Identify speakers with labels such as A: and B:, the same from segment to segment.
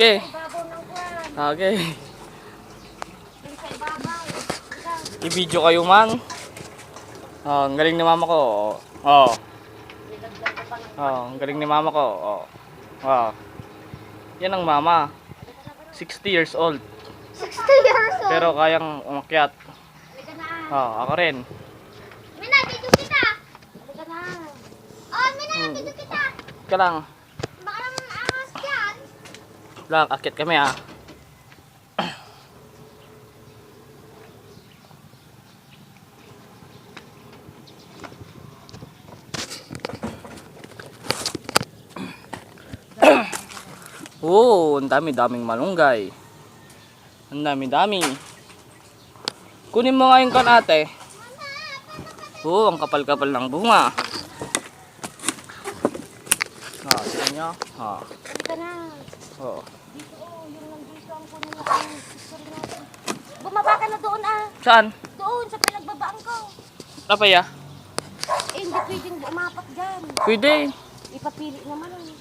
A: Okay.
B: Ibabaw ng kwan.
A: Okay.
B: Dun sa ibabaw.
A: I-video kayo man. Oh, ang galing ni mama ko. Oh.
B: Nilagyan ko pa ng
A: Oh, ang galing ni mama ko. Oh. Oh. Yan ang mama. 60 years old.
B: 60 years old.
A: Pero kayang umakyat.
B: Halika na.
A: Oh, ako rin.
B: Mina, video kita. Halika na. Oh, Mina, video kita.
A: Ka lang.
B: Baka naman angas yan.
A: Lang, akyat kami ah. Oh, ang dami-daming malunggay. Ang dami-dami. Kunin mo nga yung kan ate. Oh, ang kapal-kapal ng bunga. Tignan nyo.
B: Halika na.
A: Oh.
B: Dito, yung nandito ang kunin na ang history natin. Bumaba ka na doon ah.
A: Saan?
B: Doon, sa pinagbabaan ko.
A: Apa ya?
B: Eh, hindi pwedeng umapat dyan.
A: Pwede.
B: Ipapili naman eh.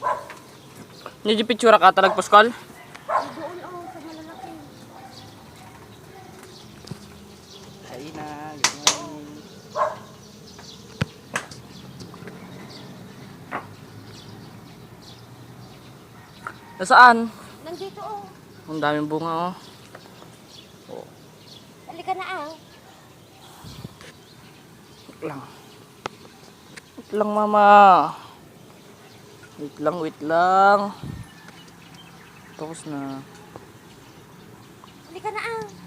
A: Hindi picture ka talag Pascal.
B: Doon oh, sa malalaki.
A: Ay na, ganyan. Nasaan?
B: Nandito oh.
A: Ang daming bunga oh. Oh,
B: Halika na ah.
A: wait lang. Wait lang mama. Wait lang. Tapos na.
B: Halika na ah.